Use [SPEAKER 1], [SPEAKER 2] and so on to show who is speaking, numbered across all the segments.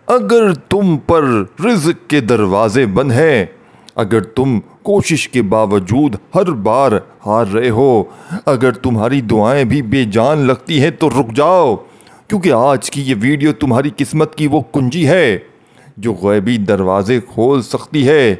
[SPEAKER 1] اگر تم پر رزق کے دروازے بند ہیں، اگر تم کوشش کے باوجود ہر بار ہار رہے ہو، اگر تمہاری دعائیں بھی بے جان لگتی ہیں تو رک جاؤ، کیونکہ آج کی یہ ویڈیو تمہاری قسمت کی وہ کنجی ہے جو غیبی دروازے کھول سکتی ہے۔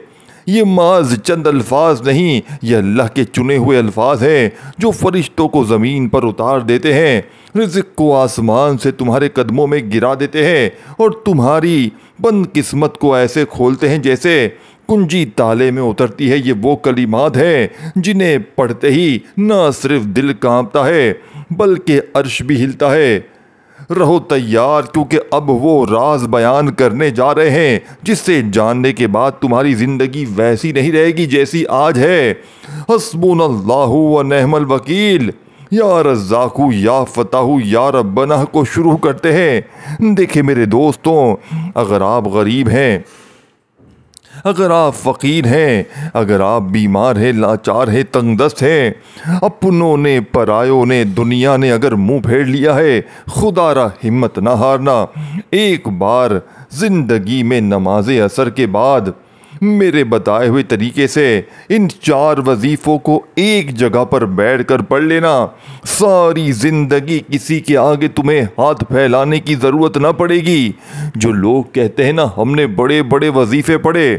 [SPEAKER 1] یہ محض چند الفاظ نہیں، یہ اللہ کے چنے ہوئے الفاظ ہیں جو فرشتوں کو زمین پر اتار دیتے ہیں، رزق کو آسمان سے تمہارے قدموں میں گرا دیتے ہیں اور تمہاری بند قسمت کو ایسے کھولتے ہیں جیسے کنجی تالے میں اترتی ہے۔ یہ وہ کلمات ہیں جنہیں پڑھتے ہی نہ صرف دل کانپتا ہے بلکہ عرش بھی ہلتا ہے۔ رہو تیار، کیونکہ اب وہ راز بیان کرنے جا رہے ہیں جس سے جاننے کے بعد تمہاری زندگی ویسی نہیں رہے گی جیسی آج ہے۔ حسبنا اللہ و نعم الوکیل، یا رزاق یا فتح یا ربنا کو شروع کرتے ہیں۔ دیکھیں میرے دوستوں، اگر آپ غریب ہیں، اگر آپ فقیر ہیں، اگر آپ بیمار ہیں، لاچار ہیں، تنگ دست ہیں، اپنوں نے پرایوں نے دنیا نے اگر منہ پھیر لیا ہے، خدا را ہمت نہ ہارنا۔ ایک بار زندگی میں نماز عصر کے بعد میرے بتائے ہوئے طریقے سے ان 4 وظیفوں کو ایک جگہ پر بیٹھ کر پڑھ لینا، ساری زندگی کسی کے آگے تمہیں ہاتھ پھیلانے کی ضرورت نہ پڑے گی۔ جو لوگ کہتے ہیں نا ہم نے بڑے بڑے وظیفے پڑھے،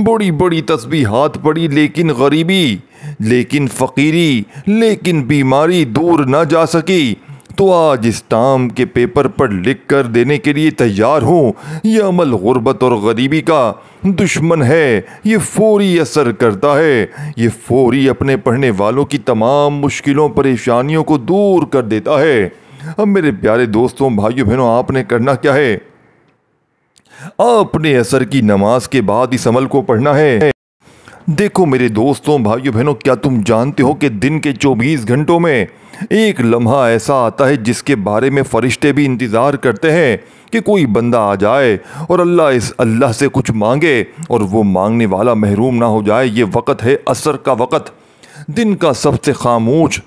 [SPEAKER 1] بڑی بڑی تسبیحات پڑھی، لیکن غریبی، لیکن فقیری، لیکن بیماری دور نہ جا سکی، تو آج اس ٹام کے پیپر پر لکھ کر دینے کے لیے تیار ہوں۔ یہ عمل غربت اور غریبی کا دشمن ہے، یہ فوری اثر کرتا ہے، یہ فوری اپنے پڑھنے والوں کی تمام مشکلوں پریشانیوں کو دور کر دیتا ہے۔ اب میرے پیارے دوستوں، بھائیوں بہنوں، آپ نے کرنا کیا ہے؟ آپ نے عصر کی نماز کے بعد اس عمل کو پڑھنا ہے۔ دیکھو میرے دوستوں، بھائیوں بہنوں، کیا تم جانتے ہو کہ دن کے 24 گھنٹوں میں ایک لمحہ ایسا آتا ہے جس کے بارے میں فرشتے بھی انتظار کرتے ہیں کہ کوئی بندہ آ جائے اور اللہ سے کچھ مانگے اور وہ مانگنے والا محروم نہ ہو جائے۔ یہ وقت ہے عصر کا وقت، دن کا سب سے خاموش،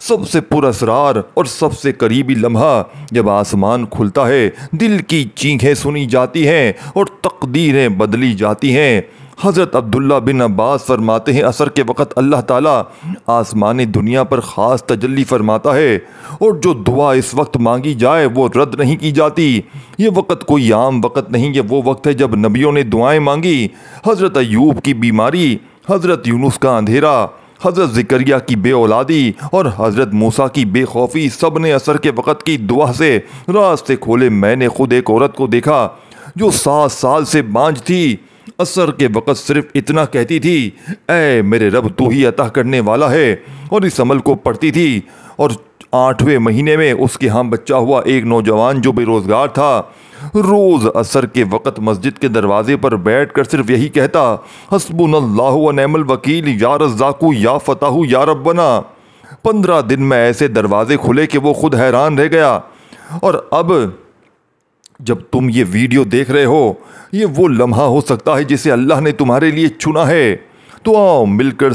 [SPEAKER 1] سب سے پر اسرار اور سب سے قریبی لمحہ، جب آسمان کھلتا ہے، دل کی چیخیں سنی جاتی ہیں اور تقدیریں بدلی جاتی ہیں۔ حضرت عبداللہ بن عباس فرماتے ہیں عصر کے وقت اللہ تعالیٰ آسمان دنیا پر خاص تجلی فرماتا ہے اور جو دعا اس وقت مانگی جائے وہ رد نہیں کی جاتی۔ یہ وقت کوئی عام وقت نہیں، یہ وہ وقت ہے جب نبیوں نے دعائیں مانگی۔ حضرت ایوب کی بیماری، حضرت یونس کا اندھیرا، حضرت زکریا کی بے اولادی اور حضرت موسیٰ کی بے خوفی، سب نے عصر کے وقت کی دعا سے راستے کھولے۔ میں نے خود ایک عورت کو دیکھا جو 7 سال سے بانجھ تھی، عصر کے وقت صرف اتنا کہتی تھی، اے میرے رب تو ہی عطا کرنے والا ہے، اور اس عمل کو پڑھتی تھی۔ اور 8ویں مہینے میں اس کے ہاں بچہ ہوا۔ ایک نوجوان جو بے روزگار تھا روز عصر کے وقت مسجد کے دروازے پر بیٹھ کر صرف یہی کہتا، حسبنا اللہ و نعم الوکیل، یا رزاق یا فتح یا ربنا۔ 15 دن میں ایسے دروازے کھلے کہ وہ خود حیران رہ گیا۔ اور اب جب تم یہ ویڈیو دیکھ رہے ہو، یہ وہ لمحہ ہو سکتا ہے جسے اللہ نے تمہارے لیے چنا ہے۔ تو آؤ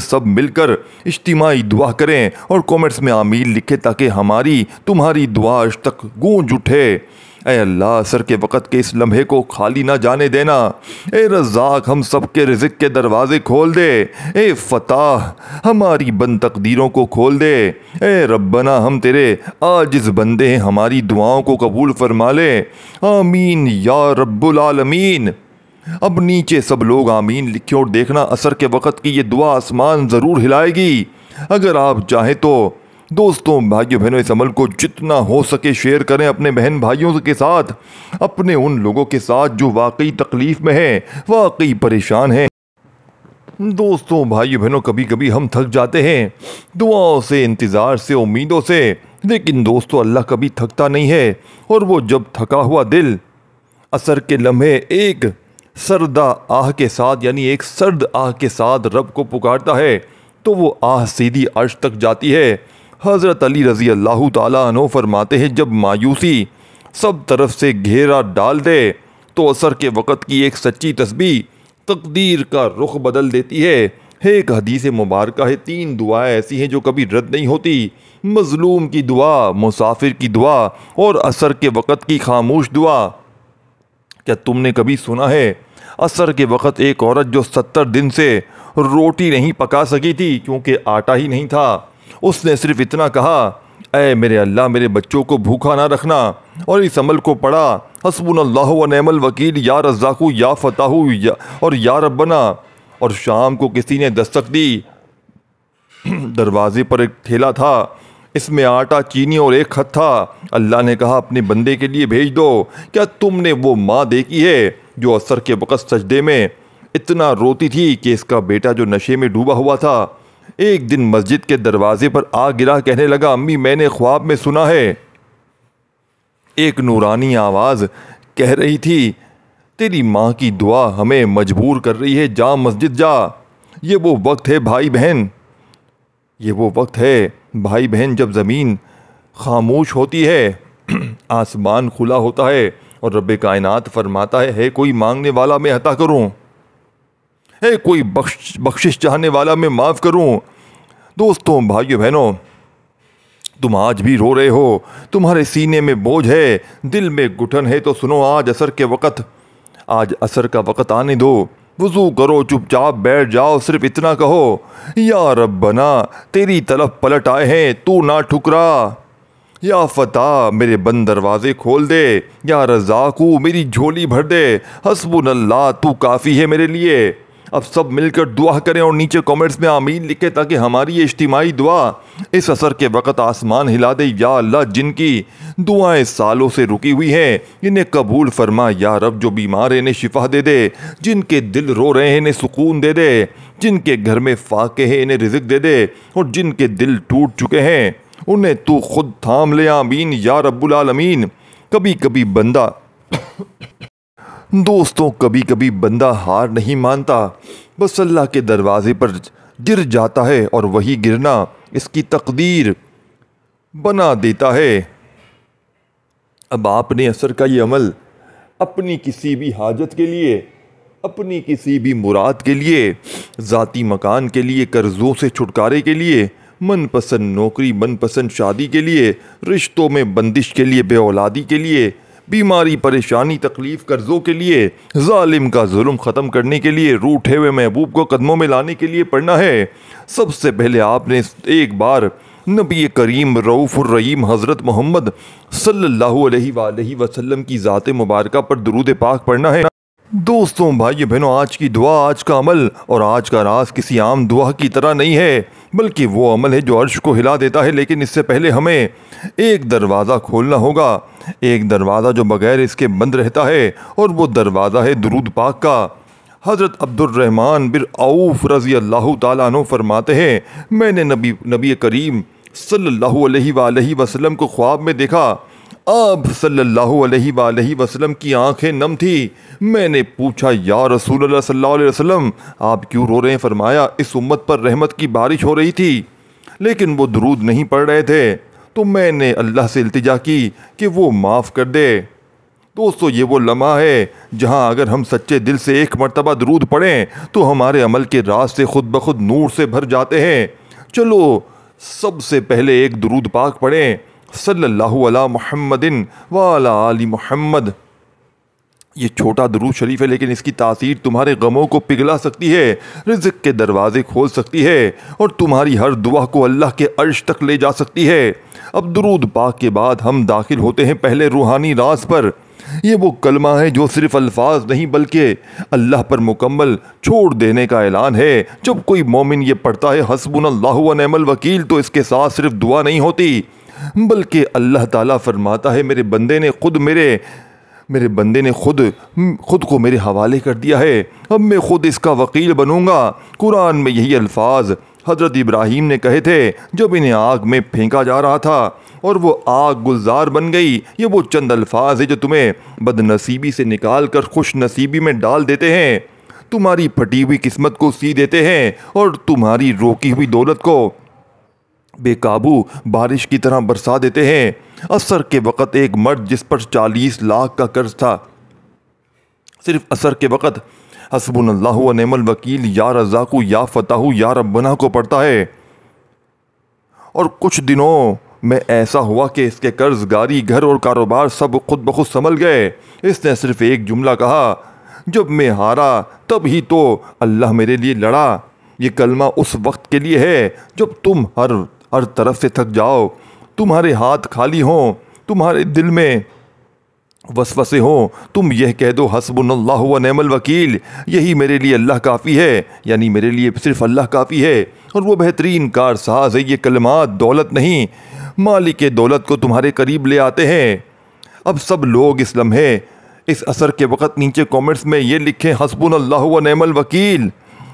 [SPEAKER 1] سب مل کر اجتماعی دعا کریں اور کومنٹس میں آمین لکھیں تاکہ تمہاری دعا آج تک گونج اٹھے۔ اے اللہ، عصر کے وقت کے اس لمحے کو خالی نہ جانے دینا۔ اے رزاق، ہم سب کے رزق کے دروازے کھول دے۔ اے فتح، ہماری بند تقدیروں کو کھول دے۔ اے ربنا، ہم تیرے عاجز بندے ہیں، ہماری دعاؤں کو قبول فرما لے۔ آمین یا رب العالمین۔ اب نیچے سب لوگ آمین لکھیں اور دیکھنا عصر کے وقت کی یہ دعا آسمان ضرور ہلائے گی۔ اگر آپ چاہیں تو دوستوں، بھائیوں بہنوں، اس عمل کو جتنا ہو سکے شیئر کریں اپنے بہن بھائیوں کے ساتھ، اپنے ان لوگوں کے ساتھ جو واقعی تکلیف میں ہیں، واقعی پریشان ہیں۔ دوستوں، بھائیوں بہنوں، کبھی کبھی ہم تھک جاتے ہیں دعاؤں سے، انتظار سے، امیدوں سے، لیکن دوستوں اللہ کبھی تھکتا نہیں ہے۔ اور وہ جب تھکا ہوا دل عصر کے لمحے ایک سردہ آہ کے ساتھ، یعنی ایک سرد آہ کے ساتھ رب کو پکارتا ہے تو وہ آہ سیدھی عرش تک جاتی ہے۔ حضرت علی رضی اللہ تعالیٰ عنہ فرماتے ہیں جب مایوسی سب طرف سے گھیرا ڈال دے تو عصر کے وقت کی ایک سچی تسبیح تقدیر کا رخ بدل دیتی ہے۔ ایک حدیث مبارکہ ہے 3 دعائیں ایسی ہیں جو کبھی رد نہیں ہوتی، مظلوم کی دعا، مسافر کی دعا اور عصر کے وقت کی خاموش دعا۔ کیا تم نے کبھی سنا ہے عصر کے وقت ایک عورت جو 70 دن سے روٹی نہیں پکا سکی تھی کیونکہ آٹا ہی نہیں تھا، اس نے صرف اتنا کہا، اے میرے اللہ میرے بچوں کو بھوکا نہ رکھنا، اور اس عمل کو پڑھا، حسبنا اللہ و نعم الوکیل، یا رزاق یا فتاح اور یا ربنا، اور شام کو کسی نے دستک دی۔ دروازے پر ایک تھیلا تھا، اس میں آٹا، چینی اور ایک خط تھا۔ اللہ نے کہا اپنے بندے کے لیے بھیج دو۔ کیا تم نے وہ ماں دیکھی ہے جو عصر کے وقت سجدے میں اتنا روتی تھی کہ اس کا بیٹا جو نشے میں ڈوبا ہوا تھا ایک دن مسجد کے دروازے پر آ گرا، کہنے لگا، امی میں نے خواب میں سنا ہے ایک نورانی آواز کہہ رہی تھی، تیری ماں کی دعا ہمیں مجبور کر رہی ہے، جا مسجد جا۔ یہ وہ وقت ہے بھائی بہن، یہ وہ وقت ہے بھائی بہن جب زمین خاموش ہوتی ہے، آسمان کھلا ہوتا ہے اور رب کائنات فرماتا ہے کوئی مانگنے والا میں عطا کروں، ہے کوئی بخشش چاہنے والا میں معاف کروں۔ دوستوں، بھائیو بہنوں، تم آج بھی رو رہے ہو، تمہارے سینے میں بوجھ ہے، دل میں گھٹن ہے، تو سنو، آج عصر کا وقت آنے دو، وضو کرو، چپ چاپ بیٹھ جاؤ، صرف اتنا کہو، یا ربنا تیری طرف پلٹ آئے ہیں، تو نہ ٹھکرا، یا فتح میرے بند دروازے کھول دے، یا رزاقو میری جھولی بھر دے، حسبنا اللہ تو کافی ہے میرے لیے۔ اب سب مل کر دعا کریں اور نیچے کامنٹس میں آمین لکھیں تاکہ ہماری یہ اجتماعی دعا اس عصر کے وقت آسمان ہلا دے۔ یا اللہ جن کی دعائیں سالوں سے رکی ہوئی ہیں انہیں قبول فرما، یا رب جو بیمار ہیں انہیں شفا دے دے، جن کے دل رو رہے ہیں انہیں سکون دے دے، جن کے گھر میں فاقے ہیں انہیں رزق دے دے، اور جن کے دل ٹوٹ چکے ہیں انہیں تو خود تھام لے، آمین یا رب العالمین۔ کبھی کبھی بندہ دوستوں کبھی کبھی بندہ ہار نہیں مانتا، بس اللہ کے دروازے پر گر جاتا ہے اور وہی گرنا اس کی تقدیر بنا دیتا ہے۔ اب آپ نے عصر کا یہ عمل اپنی کسی بھی حاجت کے لیے، اپنی کسی بھی مراد کے لیے، ذاتی مکان کے لیے، قرضوں سے چھٹکارے کے لیے، من پسند نوکری، من پسند شادی کے لیے، رشتوں میں بندش کے لیے، بے اولادی کے لیے، بیماری، پریشانی، تکلیف، قرضوں کے لیے، ظالم کا ظلم ختم کرنے کے لیے، روٹھے ہوئے محبوب کو قدموں میں لانے کے لیے پڑھنا ہے۔ سب سے پہلے آپ نے ایک بار نبی کریم رؤوف الرحیم حضرت محمد صلی اللہ علیہ وآلہ وسلم کی ذات مبارکہ پر درود پاک پڑھنا ہے۔ دوستوں، بھائیو بہنوں، آج کی دعا، آج کا عمل اور آج کا راز کسی عام دعا کی طرح نہیں ہے، بلکہ وہ عمل ہے جو عرش کو ہلا دیتا ہے۔ لیکن اس سے پہلے ہمیں ایک دروازہ کھولنا ہوگا، ایک دروازہ جو بغیر اس کے بند رہتا ہے، اور وہ دروازہ ہے درود پاک کا۔ حضرت عبد الرحمن بن عوف رضی اللہ تعالیٰ عنہ فرماتے ہیں، میں نے نبی کریم صلی اللہ علیہ وآلہ وسلم کو خواب میں دیکھا، آپ صلی اللہ علیہ وآلہ وسلم کی آنکھیں نم تھی۔ میں نے پوچھا، یا رسول اللہ صلی اللہ علیہ وسلم آپ کیوں رو رہے ہیں؟ فرمایا، اس امت پر رحمت کی بارش ہو رہی تھی لیکن وہ درود نہیں پڑھ رہے تھے، تو میں نے اللہ سے التجا کی کہ وہ معاف کر دے۔ دوستو، یہ وہ لمحہ ہے جہاں اگر ہم سچے دل سے ایک مرتبہ درود پڑھیں تو ہمارے عمل کے راز سے خود بخود نور سے بھر جاتے ہیں۔ چلو سب سے پہلے ایک درود پاک پڑھیں، صلی اللہ علی محمد وعلی آل محمد۔ یہ چھوٹا درود شریف ہے لیکن اس کی تاثیر تمہارے غموں کو پگھلا سکتی ہے، رزق کے دروازے کھول سکتی ہے، اور تمہاری ہر دعا کو اللہ کے عرش تک لے جا سکتی ہے۔ اب درود پاک کے بعد ہم داخل ہوتے ہیں پہلے روحانی راز پر۔ یہ وہ کلمہ ہے جو صرف الفاظ نہیں بلکہ اللہ پر مکمل چھوڑ دینے کا اعلان ہے۔ جب کوئی مومن یہ پڑھتا ہے حسبنا اللہ و نعم الوکیل، تو اس کے ساتھ صرف دعا نہیں ہوتی بلکہ اللہ تعالیٰ فرماتا ہے میرے بندے نے خود کو میرے حوالے کر دیا ہے، اب میں خود اس کا وکیل بنوں گا۔ قرآن میں یہی الفاظ حضرت ابراہیم نے کہے تھے جب انہیں آگ میں پھینکا جا رہا تھا اور وہ آگ گلزار بن گئی۔ یہ وہ چند الفاظ ہیں جو تمہیں بد نصیبی سے نکال کر خوش نصیبی میں ڈال دیتے ہیں، تمہاری پھٹی ہوئی قسمت کو سی دیتے ہیں اور تمہاری روکی ہوئی دولت کو بے قابو بارش کی طرح برسا دیتے ہیں۔ عصر کے وقت ایک مرد جس پر 40 لاکھ کا قرض تھا، صرف عصر کے وقت حسبنا اللہ و نعم الوکیل، یا رزاق یا فتح یا ربنا کو پڑھتا ہے، اور کچھ دنوں میں ایسا ہوا کہ اس کے قرض گاری، گھر اور کاروبار سب خود بخود سنبھل گئے۔ اس نے صرف ایک جملہ کہا، جب میں ہارا تب ہی تو اللہ میرے لیے لڑا۔ یہ کلمہ اس وقت کے لیے ہے جب تم ہر طرف سے تھک جاؤ، تمہارے ہاتھ خالی ہوں، تمہارے دل میں وسوسے ہوں، تم یہ کہہ دو حسبنا اللہ و نعم الوکیل، یہی میرے لیے اللہ کافی ہے، یعنی میرے لیے صرف اللہ کافی ہے اور وہ بہترین کار ساز ہے۔ یہ کلمات دولت نہیں، مالک دولت کو تمہارے قریب لے آتے ہیں۔ اب سب لوگ اس لمحے، اس عصر کے وقت نیچے کومنٹس میں یہ لکھیں حسبنا اللہ و نعم الوکیل،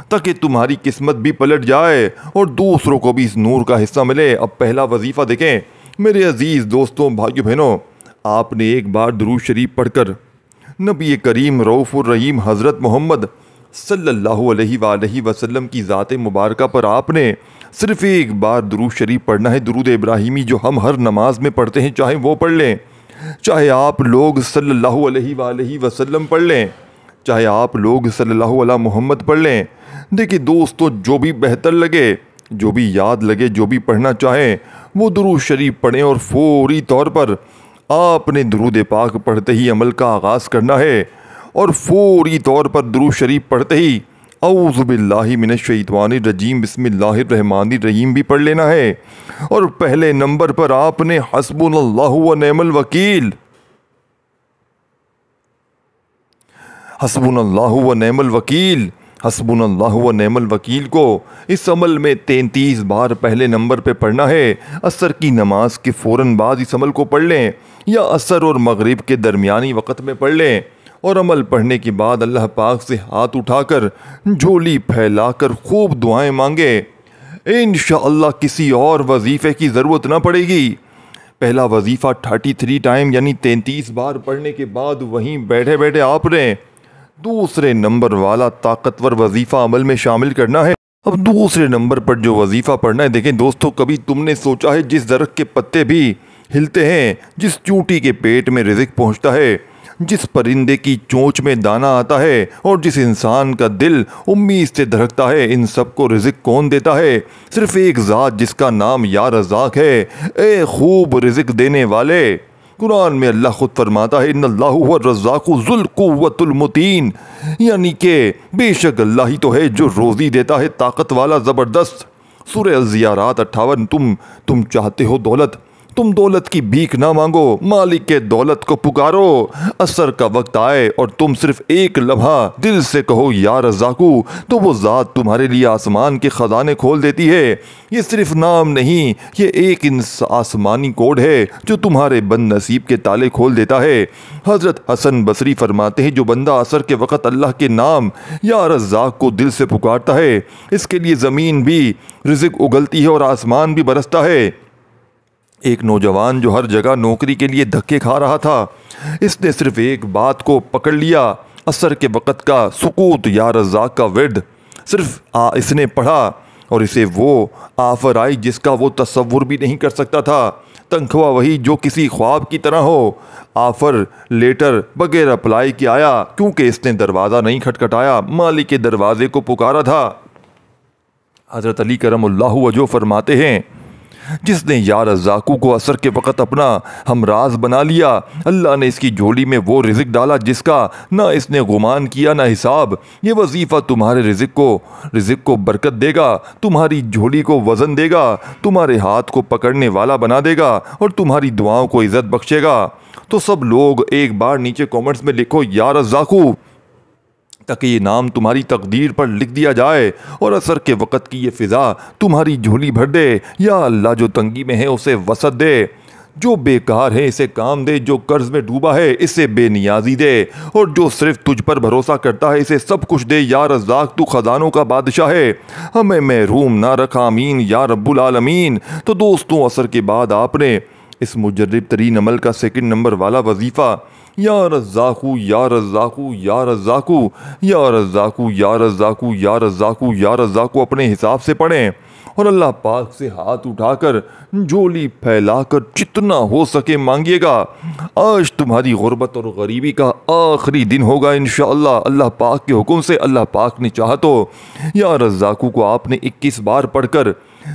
[SPEAKER 1] تاکہ تمہاری قسمت بھی پلٹ جائے اور دوسروں کو بھی اس نور کا حصہ ملے۔ اب پہلا وظیفہ دیکھیں میرے عزیز دوستوں، بھائیو بہنوں، آپ نے ایک بار درود شریف پڑھ کر نبی کریم رؤوف الرحیم حضرت محمد صلی اللہ علیہ وآلہ وسلم کی ذات مبارکہ پر آپ نے صرف ایک بار درود شریف پڑھنا ہے، درود ابراہیمی، جو ہم ہر نماز میں پڑھتے ہیں، چاہے وہ پڑھ لیں، چاہے آپ لوگ صلی اللہ علیہ وآلہ وسلم پڑھ لیں، چاہے آپ لوگ صلی اللہ علیہ محمد پڑھ لیں۔ دیکھیں دوستو، جو بھی بہتر لگے، جو بھی یاد لگے، جو بھی پڑھنا چاہیں وہ درود شریف پڑھیں، اور فوری طور پر آپ نے درود پاک پڑھتے ہی عمل کا آغاز کرنا ہے، اور فوری طور پر درود شریف پڑھتے ہی اعوذ باللہ من الشیطان الرجیم بسم اللہ الرحمن الرحیم بھی پڑھ لینا ہے، اور پہلے نمبر پر آپ نے حسبنا اللہ و نعم الوکیل، حسبنا اللہ و نعم الوکیل، حسبنا اللہ و نعم الوکیل کو اس عمل میں 33 بار پہلے نمبر پہ پڑھنا ہے۔ عصر کی نماز کے فوراً بعد اس عمل کو پڑھ لیں، یا عصر اور مغرب کے درمیانی وقت میں پڑھ لیں، اور عمل پڑھنے کے بعد اللہ پاک سے ہاتھ اٹھا کر، جھولی پھیلا کر خوب دعائیں مانگیں۔ انشاءاللہ کسی اور وظیفے کی ضرورت نہ پڑے گی۔ پہلا وظیفہ 33 ٹائم یعنی 33 بار پڑھنے کے بعد وہیں بیٹھے بیٹھے آپ نے دوسرے نمبر والا طاقتور وظیفہ عمل میں شامل کرنا ہے۔ اب دوسرے نمبر پر جو وظیفہ پڑھنا ہے، دیکھیں دوستو، کبھی تم نے سوچا ہے جس درخت کے پتے بھی ہلتے ہیں، جس چونٹی کے پیٹ میں رزق پہنچتا ہے، جس پرندے کی چونچ میں دانہ آتا ہے، اور جس انسان کا دل امید سے دھڑکتا ہے، ان سب کو رزق کون دیتا ہے؟ صرف ایک ذات جس کا نام یا رزاق ہے۔ اے خوب رزق دینے والے، قرآن میں اللہ خود فرماتا ہے ان اللہ هو الرزاق ذو القوة المتین، یعنی کہ بے شک اللہ ہی تو ہے جو روزی دیتا ہے طاقت والا زبردست۔ سورہ الزیارات 58۔ تم چاہتے ہو دولت، تم دولت کی بھیک نہ مانگو، مالک کے دولت کو پکارو۔ عصر کا وقت آئے اور تم صرف ایک لمحہ دل سے کہو یا رزاقو، تو وہ ذات تمہارے لیے آسمان کے خزانے کھول دیتی ہے۔ یہ صرف نام نہیں، یہ ایک آسمانی کوڈ ہے جو تمہارے بد نصیب کے تالے کھول دیتا ہے۔ حضرت حسن بصری فرماتے ہیں جو بندہ عصر کے وقت اللہ کے نام یا رزاق کو دل سے پکارتا ہے، اس کے لیے زمین بھی رزق اگلتی ہے اور آسمان بھی برستا ہے۔ ایک نوجوان جو ہر جگہ نوکری کے لیے دھکے کھا رہا تھا، اس نے صرف ایک بات کو پکڑ لیا، عصر کے وقت کا سکوت یا رزاق کا ورد صرف اس نے پڑھا، اور اسے وہ آفر آئی جس کا وہ تصور بھی نہیں کر سکتا تھا۔ تنخواہ وہی جو کسی خواب کی طرح ہو، آفر لیٹر بغیر اپلائی کے آیا، کیونکہ اس نے دروازہ نہیں کھٹکھٹایا، مالک کے دروازے کو پکارا تھا۔ حضرت علی کرم اللہ وجہہ فرماتے ہیں جس نے یا رزاقو کو عصر کے وقت اپنا ہمراز بنا لیا، اللہ نے اس کی جھولی میں وہ رزق ڈالا جس کا نہ اس نے گمان کیا نہ حساب۔ یہ وظیفہ تمہارے رزق کو برکت دے گا، تمہاری جھولی کو وزن دے گا، تمہارے ہاتھ کو پکڑنے والا بنا دے گا، اور تمہاری دعاؤں کو عزت بخشے گا۔ تو سب لوگ ایک بار نیچے کومنٹس میں لکھو یا رزاقو، تاکہ یہ نام تمہاری تقدیر پر لکھ دیا جائے اور عصر کے وقت کی یہ فضا تمہاری جھولی بھر دے۔ یا اللہ جو تنگی میں ہے اسے وسعت دے، جو بیکار ہے اسے کام دے، جو قرض میں ڈوبا ہے اسے بے نیازی دے، اور جو صرف تجھ پر بھروسہ کرتا ہے اسے سب کچھ دے۔ یا رزاق تو خزانوں کا بادشاہ ہے، ہمیں محروم نہ رکھ، آمین یا رب العالمین۔ تو دوستوں، عصر کے بعد آپ نے اس مجرب ترین عمل کا سیکنڈ نمبر والا وظیفہ یا رزاقو یا رزاقو یا رزاقو یا رزاقو یا رزاقو یا رزاقو یا رزاقو اپنے حساب سے پڑھیں، اور اللہ پاک سے ہاتھ اٹھا کر جھولی پھیلا کر جتنا ہو سکے مانگیے گا۔ آج تمہاری غربت اور غریبی کا آخری دن ہوگا انشاءاللہ، اللہ پاک کے حکم سے۔ اللہ پاک نے چاہا تو یا رزاقو کو آپ نے 21 بار پڑھ کر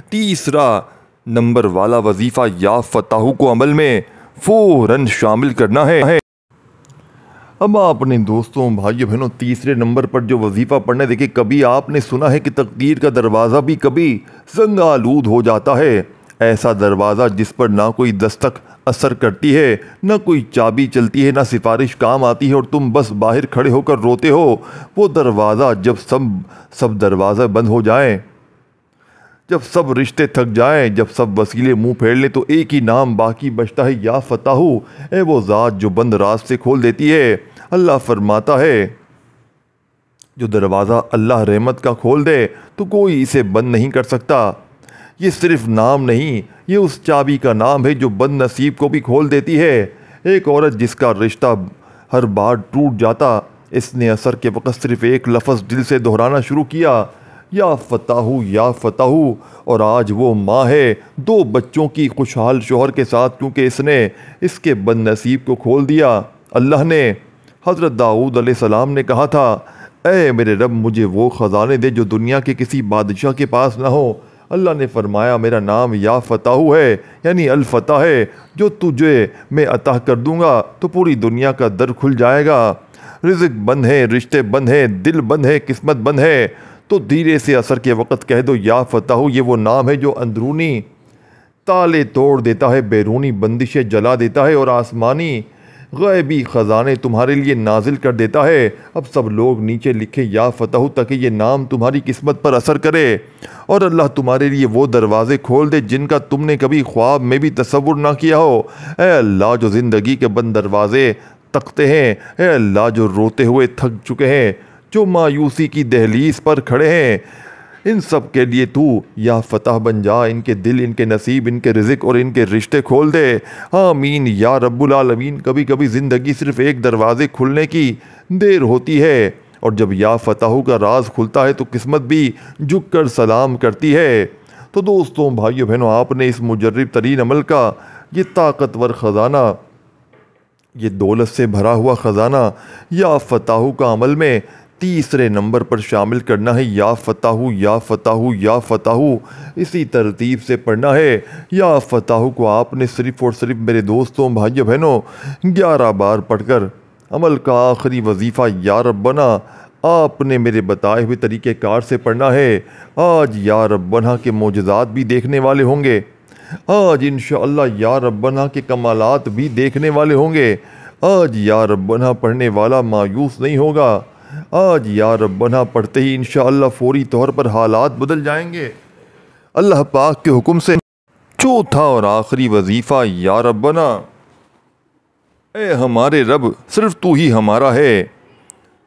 [SPEAKER 1] تیسرا نمبر والا وظیفہ یا فتح کو عمل میں فوراً شامل کرنا ہے۔ اب آپ نے دوستوں بھائیو بہنوں تیسرے نمبر پر جو وظیفہ پڑھنا ہے، دیکھیں کبھی آپ نے سنا ہے کہ تقدیر کا دروازہ بھی کبھی زنگ آلود ہو جاتا ہے۔ ایسا دروازہ جس پر نہ کوئی دستک اثر کرتی ہے، نہ کوئی چابی چلتی ہے، نہ سفارش کام آتی ہے اور تم بس باہر کھڑے ہو کر روتے ہو۔ وہ دروازہ جب سب دروازے بند ہو جائیں، جب سب رشتے تھک جائیں، جب سب وسیلے منہ پھیر لیں، تو ایک ہی نام باقی بچتا ہے، یا فتح۔ اے وہ ذات جو بند راستے کھول دیتی ہے۔ اللہ فرماتا ہے جو دروازہ اللہ رحمت کا کھول دے تو کوئی اسے بند نہیں کر سکتا۔ یہ صرف نام نہیں، یہ اس چابی کا نام ہے جو بد نصیب کو بھی کھول دیتی ہے۔ ایک عورت جس کا رشتہ ہر بار ٹوٹ جاتا، اس نے عصر کے وقت صرف ایک لفظ دل سے دہرانا شروع کیا، یا فتح یا فتح، اور آج وہ ماں ہے 2 بچوں کی خوشحال شوہر کے ساتھ، کیونکہ اس نے اس کے بد نصیب کو کھول دیا۔ اللہ نے حضرت داؤد علیہ السلام نے کہا تھا، اے میرے رب مجھے وہ خزانے دے جو دنیا کے کسی بادشاہ کے پاس نہ ہو۔ اللہ نے فرمایا میرا نام یا فتح ہے، یعنی الفتح ہے، جو تجھے میں عطا کر دوں گا تو پوری دنیا کا در کھل جائے گا۔ رزق بند ہے، رشتے بند ہیں، دل بند ہے، قسمت بند ہے، تو دھیرے سے عصر کے وقت کہہ دو یا فتح۔ یہ وہ نام ہے جو اندرونی تالے توڑ دیتا ہے، بیرونی بندشیں جلا دیتا ہے اور آسمانی غیبی خزانے تمہارے لیے نازل کر دیتا ہے۔ اب سب لوگ نیچے لکھیں یا فتح تاکہ یہ نام تمہاری قسمت پر اثر کرے اور اللہ تمہارے لیے وہ دروازے کھول دے جن کا تم نے کبھی خواب میں بھی تصور نہ کیا ہو۔ اے اللہ جو زندگی کے بند دروازے تکتے ہیں، اے اللہ جو روتے ہوئے تھک چکے ہیں، جو مایوسی کی دہلیز پر کھڑے ہیں، ان سب کے لیے تو یا فتح بن جا، ان کے دل، ان کے نصیب، ان کے رزق اور ان کے رشتے کھول دے۔ آمین یا رب العالمین۔ کبھی کبھی زندگی صرف ایک دروازے کھلنے کی دیر ہوتی ہے، اور جب یا فتح کا راز کھلتا ہے تو قسمت بھی جھک کر سلام کرتی ہے۔ تو دوستوں بھائیو بہنوں، آپ نے اس مجرب ترین عمل کا یہ طاقتور خزانہ، یہ دولت سے بھرا ہوا خزانہ یا فتح کا عمل میں تیسرے نمبر پر شامل کرنا ہے۔ یا فتح یا فتح یا فتح، اسی ترتیب سے پڑھنا ہے۔ یا فتح کو آپ نے صرف اور صرف میرے دوستوں بھائیو بہنوں 11 بار پڑھ کر عمل کا آخری وظیفہ یا ربنا آپ نے میرے بتائے ہوئے طریقہ کار سے پڑھنا ہے۔ آج یا ربنا کے معجزات بھی دیکھنے والے ہوں گے، آج انشاءاللہ یا ربنا کے کمالات بھی دیکھنے والے ہوں گے۔ آج یا ربنا پڑھنے والا مایوس نہیں ہوگا، آج یا ربنا پڑھتے ہی انشاءاللہ فوری طور پر حالات بدل جائیں گے اللہ پاک کے حکم سے۔ چوتھا اور آخری وظیفہ یا ربنا، اے ہمارے رب صرف تو ہی ہمارا ہے۔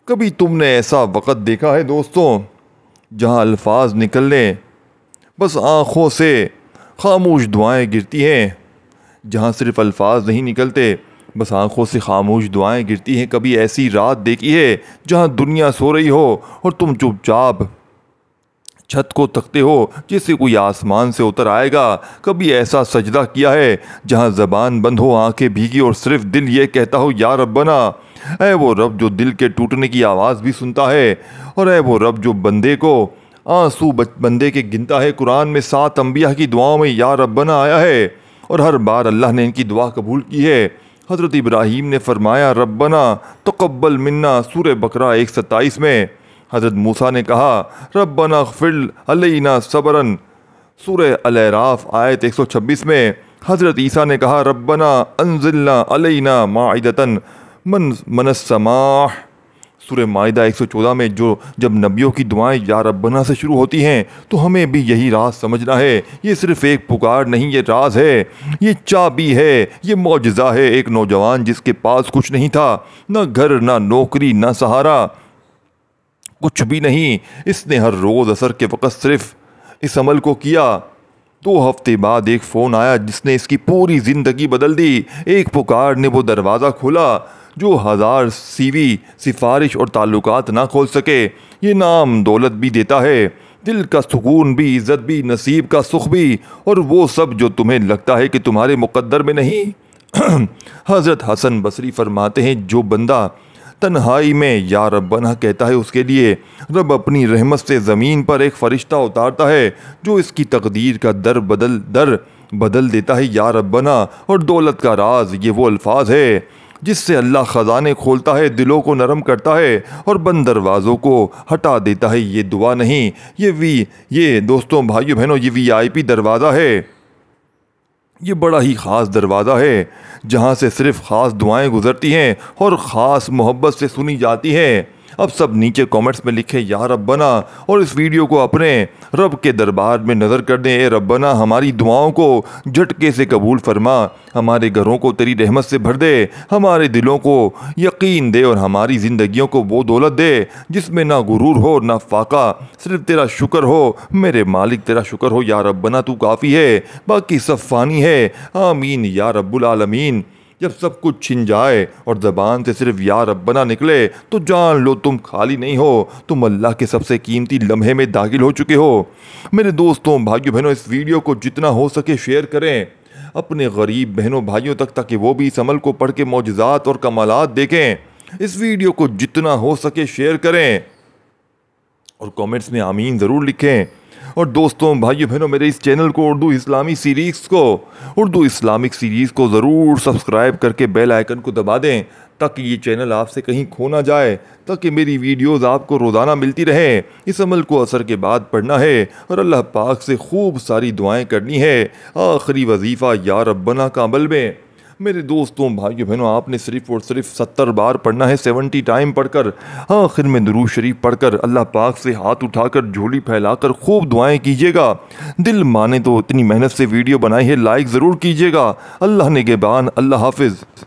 [SPEAKER 1] کبھی تم نے ایسا وقت دیکھا ہے دوستوں جہاں الفاظ نکلنے بس آنکھوں سے خاموش دعائیں گرتی ہیں، جہاں صرف الفاظ نہیں نکلتے بس آنکھوں سے خاموش دعائیں گرتی ہیں۔ کبھی ایسی رات دیکھی ہے جہاں دنیا سو رہی ہو اور تم چپ چاپ چھت کو تکتے ہو جیسے کوئی آسمان سے اتر آئے گا۔ کبھی ایسا سجدہ کیا ہے جہاں زبان بند ہو، آنکھیں بھیگی اور صرف دل یہ کہتا ہو یا ربنا۔ اے وہ رب جو دل کے ٹوٹنے کی آواز بھی سنتا ہے، اور اے وہ رب جو بندے کو آنسو بندے کے گنتا ہے۔ قرآن میں 7 انبیاء کی دعاؤں میں یا ربنا آیا ہے اور ہر بار اللہ نے ان کی دعا قبول کی ہے۔ حضرت ابراہیم نے فرمایا ربنا تقبل منا، سورہ بقرہ 127 میں۔ حضرت موسیٰ نے کہا ربنا اغفر علینا صبرا، سورہ الاعراف آیت 126 میں۔ حضرت عیسیٰ نے کہا ربنا انزلنا علینا مائدۃ من السماء، سورہ مائدہ 114 میں۔ جب نبیوں کی دعائیں یا ربنا سے شروع ہوتی ہیں تو ہمیں بھی یہی راز سمجھنا ہے۔ یہ صرف ایک پکار نہیں، یہ راز ہے، یہ چابی ہے، یہ معجزہ ہے۔ ایک نوجوان جس کے پاس کچھ نہیں تھا، نہ گھر، نہ نوکری، نہ سہارا، کچھ بھی نہیں، اس نے ہر روز عصر کے وقت صرف اس عمل کو کیا۔ 2 ہفتے بعد ایک فون آیا جس نے اس کی پوری زندگی بدل دی۔ ایک پکار نے وہ دروازہ کھولا جو 1000 سی وی، سفارش اور تعلقات نہ کھول سکے۔ یہ نام دولت بھی دیتا ہے، دل کا سکون بھی، عزت بھی، نصیب کا سکھ بھی، اور وہ سب جو تمہیں لگتا ہے کہ تمہارے مقدر میں نہیں۔ حضرت حسن بصری فرماتے ہیں جو بندہ تنہائی میں یا ربنا کہتا ہے اس کے لیے۔ رب اپنی رحمت سے زمین پر ایک فرشتہ اتارتا ہے جو اس کی تقدیر کا در بدل دیتا ہے یا ربنا۔ اور دولت کا راز یہ وہ الفاظ ہے جس سے اللہ خزانے کھولتا ہے، دلوں کو نرم کرتا ہے اور بند دروازوں کو ہٹا دیتا ہے۔ یہ دعا نہیں، یہ دوستوں بھائیو بہنوں، یہ VIP دروازہ ہے۔ یہ بڑا ہی خاص دروازہ ہے جہاں سے صرف خاص دعائیں گزرتی ہیں اور خاص محبت سے سنی جاتی ہیں۔ اب سب نیچے کامنٹس میں لکھیں یا ربنا اور اس ویڈیو کو اپنے رب کے دربار میں نظر کر دیں۔ اے ربنا ہماری دعاؤں کو جھٹکے سے قبول فرما، ہمارے گھروں کو تیری رحمت سے بھر دے، ہمارے دلوں کو یقین دے اور ہماری زندگیوں کو وہ دولت دے جس میں نہ غرور ہو نہ فاقہ، صرف تیرا شکر ہو۔ میرے مالک تیرا شکر ہو یا ربنا، تو کافی ہے، باقی سب فانی ہے۔ آمین یا رب العالمین۔ جب سب کچھ چھن جائے اور زبان سے صرف یا ربنا نکلے تو جان لو تم خالی نہیں ہو، تم اللہ کے سب سے قیمتی لمحے میں داخل ہو چکے ہو۔ میرے دوستوں بھائیوں بہنوں، اس ویڈیو کو جتنا ہو سکے شیئر کریں اپنے غریب بہنوں بھائیوں تک تاکہ وہ بھی اس عمل کو پڑھ کے معجزات اور کمالات دیکھیں۔ اس ویڈیو کو جتنا ہو سکے شیئر کریں اور کامنٹس میں آمین ضرور لکھیں۔ اور دوستوں بھائیو بہنوں، میرے اس چینل کو اردو اسلامک سیریز کو ضرور سبسکرائب کر کے بیل آئیکن کو دبا دیں تاکہ یہ چینل آپ سے کہیں کھو نہ جائے، تاکہ میری ویڈیوز آپ کو روزانہ ملتی رہیں۔ اس عمل کو عصر کے بعد پڑھنا ہے اور اللہ پاک سے خوب ساری دعائیں کرنی ہے۔ آخری وظیفہ یا ربنا کا عمل میں میرے دوستوں بھائیو بہنوں، آپ نے صرف اور صرف 70 بار پڑھنا ہے، 70 ٹائم پڑھ کر آخر میں درود شریف پڑھ کر اللہ پاک سے ہاتھ اٹھا کر جھولی پھیلا کر خوب دعائیں کیجیے گا۔ دل مانے تو اتنی محنت سے ویڈیو بنائی ہے، لائک ضرور کیجیے گا۔ اللہ نگہبان، اللہ حافظ۔